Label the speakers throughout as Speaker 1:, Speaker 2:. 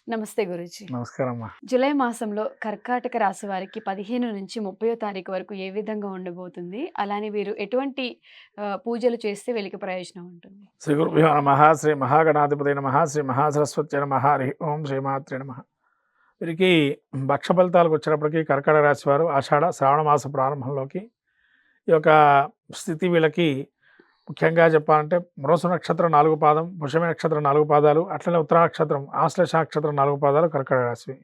Speaker 1: నమస్తే గురూజీ.
Speaker 2: నమస్కారం అమ్మా.
Speaker 1: జూలై మాసంలో కర్కాటక రాశి వారికి 15 నుంచి 30 తారీఖు వరకు ఏ విధంగా ఉండబోతుంది? అలానే వీరు ఎటువంటి పూజలు చేస్తే వీళ్ళకి ప్రయోజనం ఉంటుంది?
Speaker 2: శ్రీ గురుభ్యో నమః. శ్రీ మహాగణాధిపతయే నమః. శ్రీ మహాసరస్వత్యై నమః. హరి ఓం శ్రీమాత్రే నమః. వీరికి భక్ష ఫలితాలకు వచ్చినప్పటికీ కర్కాటక రాశి వారు ఆషాఢ శ్రావణ మాస ప్రారంభంలోకి ఈ యొక్క స్థితి వీళ్ళకి ముఖ్యంగా చెప్పాలంటే మృగశ నక్షత్రం 4 పాదం, పుష్యమి నక్షత్రం 4 పాదాలు, అట్లనే ఉత్తర నక్షత్రం, ఆశ్లేష నక్షత్రం 4 పాదాలు కర్కాటక రాశి.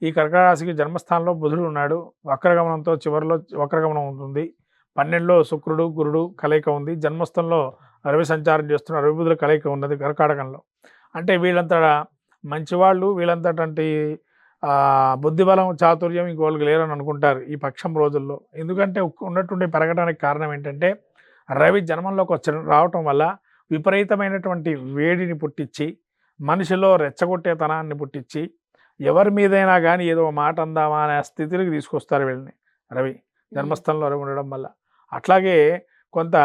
Speaker 2: ఈ కర్కాటక రాశికి జన్మస్థానంలో బుధుడు ఉన్నాడు. వక్రగమనంతో చివరిలో వక్రగమనం ఉంటుంది. 12లో శుక్రుడు గురుడు కలయిక ఉంది. జన్మస్థంలో రవి సంచారం చేస్తున్న రవి బుధుల కలయిక ఉన్నది కర్కాటకంలో. అంటే వీళ్ళంతటా మంచివాళ్ళు, వీళ్ళంతటి బుద్ధిబలం చాతుర్యం ఇంకోళ్ళకి లేరని అనుకుంటారు ఈ పక్షం రోజుల్లో. ఎందుకంటే ఉన్నటువంటి పెరగడానికి కారణం ఏంటంటే రవి జన్మంలోకి రావటం వల్ల విపరీతమైనటువంటి వేడిని పుట్టించి మనిషిలో రెచ్చగొట్టేతనాన్ని పుట్టించి ఎవరి మీదైనా కానీ ఏదో మాట అందామా అనే స్థితికి తీసుకొస్తారు వీళ్ళని రవి జన్మస్థలంలో రవి ఉండడం వల్ల. అట్లాగే కొంత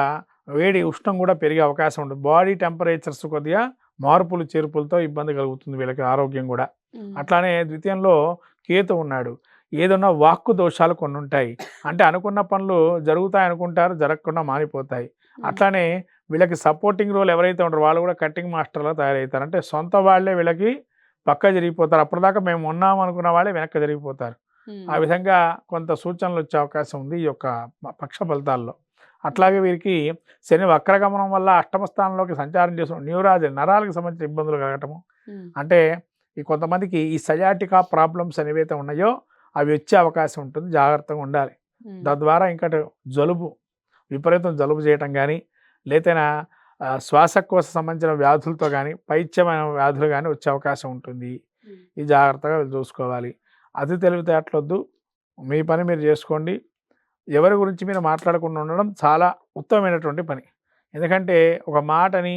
Speaker 2: వేడి ఉష్ణం కూడా పెరిగే అవకాశం ఉంటుంది. బాడీ టెంపరేచర్స్ కొద్దిగా మార్పులు చేర్పులతో ఇబ్బంది కలుగుతుంది వీళ్ళకి, ఆరోగ్యం కూడా. అట్లానే ద్వితీయంలో కేతు ఉన్నాడు. ఏదన్నా వాక్కు దోషాలు కొన్ని ఉంటాయి. అంటే అనుకున్న పనులు జరుగుతాయి అనుకుంటారు, జరగకుండా మానిపోతాయి. అట్లానే వీళ్ళకి సపోర్టింగ్ రోల్ ఎవరైతే ఉంటారో వాళ్ళు కూడా కట్టింగ్ మాస్టర్లా తయారవుతారు. అంటే సొంత వాళ్ళే వీళ్ళకి పక్క జరిగిపోతారు. అప్పటిదాకా మేము ఉన్నాం అనుకున్న వాళ్ళే వెనక్కి జరిగిపోతారు. ఆ విధంగా కొంత సూచనలు వచ్చే అవకాశం ఉంది ఈ యొక్క పక్ష ఫలితాల్లో. అట్లాగే వీరికి శని వక్రగమనం వల్ల అష్టమ స్థానంలోకి సంచారం చేసిన న్యూరాలజీ నరాలకు సంబంధించిన ఇబ్బందులు కలగటము. అంటే ఈ కొంతమందికి ఈ సయాటికా ప్రాబ్లమ్స్ ఏవైతే ఉన్నాయో అవి వచ్చే అవకాశం ఉంటుంది. జాగ్రత్తగా ఉండాలి. తద్వారా ఇంకా జలుబు, విపరీతం జలుబు చేయటం కానీ, లేతేనా శ్వాసకోశ సంబంధించిన వ్యాధులతో కానీ, పైత్యమైన వ్యాధులు కానీ వచ్చే అవకాశం ఉంటుంది. ఇది జాగ్రత్తగా చూసుకోవాలి. అతి తెలివితేటలొద్దు, మీ పని మీరు చేసుకోండి. ఎవరి గురించి మీరు మాట్లాడకుండా ఉండడం చాలా ఉత్తమమైనటువంటి పని. ఎందుకంటే ఒక మాటని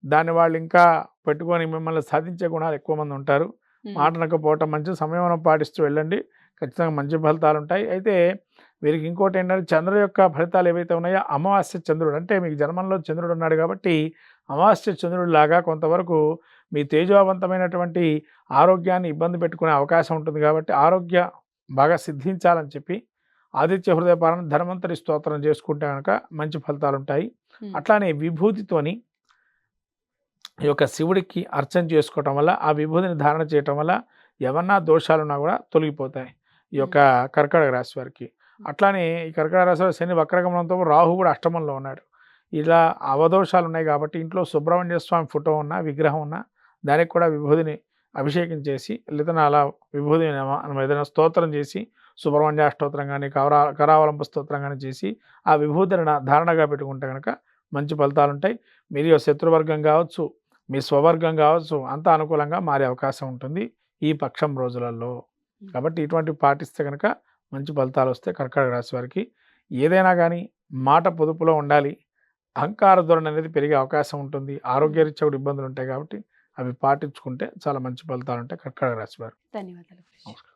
Speaker 2: దాన్ని వాళ్ళు ఇంకా పెట్టుకొని మిమ్మల్ని సాధించే గుణాలు ఎక్కువ మంది ఉంటారు. మాట నకపోవటం మంచి సంయమనం పాటిస్తూ వెళ్ళండి, ఖచ్చితంగా మంచి ఫలితాలు ఉంటాయి. అయితే వీరికి ఇంకోటి ఏంటంటే చంద్రుడు యొక్క ఫలితాలు ఏవైతే ఉన్నాయో అమావాస్య చంద్రుడు, అంటే మీకు జన్మంలో చంద్రుడు ఉన్నాడు కాబట్టి అమావాస్య చంద్రుడు లాగా కొంతవరకు మీ తేజవంతమైనటువంటి ఆరోగ్యాన్ని ఇబ్బంది పెట్టుకునే అవకాశం ఉంటుంది. కాబట్టి ఆరోగ్య బాగా సిద్ధించాలని చెప్పి ఆదిత్య హృదయపాలన ధన్వంతరి స్తోత్రం చేసుకుంటే కనుక మంచి ఫలితాలు ఉంటాయి. అట్లానే విభూతితోని ఈ యొక్క శివుడికి అర్చన చేసుకోవటం వల్ల, ఆ విభూతిని ధారణ చేయటం వల్ల ఏమన్నా దోషాలున్నా కూడా తొలగిపోతాయి ఈ యొక్క కర్కాటక రాశి వారికి. అట్లానే ఈ కర్కాటక రాశి వారి శని వక్రగమనంతో రాహు కూడా అష్టమంలో ఉన్నాడు. ఇలా అవదోషాలు ఉన్నాయి కాబట్టి ఇంట్లో సుబ్రహ్మణ్య స్వామి ఫోటో ఉన్న విగ్రహం ఉన్న దానికి కూడా విభూతిని అభిషేకం చేసి, లేదా అలా విభూతి ఏదైనా స్తోత్రం చేసి, సుబ్రహ్మణ్య స్తోత్రం కానీ కరావలంబ స్తోత్రం కానీ చేసి ఆ విభూతిని ధారణగా పెట్టుకుంటే కనుక మంచి ఫలితాలు ఉంటాయి. మీరు శత్రువర్గం కావచ్చు, మీ స్వవర్గం కావచ్చు, అంత అనుకూలంగా మారే అవకాశం ఉంటుంది ఈ పక్షం రోజులలో. కాబట్టి ఇటువంటి పాటిస్తే కనుక మంచి ఫలితాలు వస్తాయి కర్కాటక రాశి వారికి. ఏదైనా కానీ మాట పొదుపులో ఉండాలి. అహంకార ధోరణి అనేది పెరిగే అవకాశం ఉంటుంది. ఆరోగ్యరీత్యా కూడా ఇబ్బందులు ఉంటాయి కాబట్టి అవి పాటించుకుంటే చాలా మంచి ఫలితాలు ఉంటాయి కర్కాటక రాశి వారు.
Speaker 1: ధన్యవాదాలు.
Speaker 2: నమస్కారం.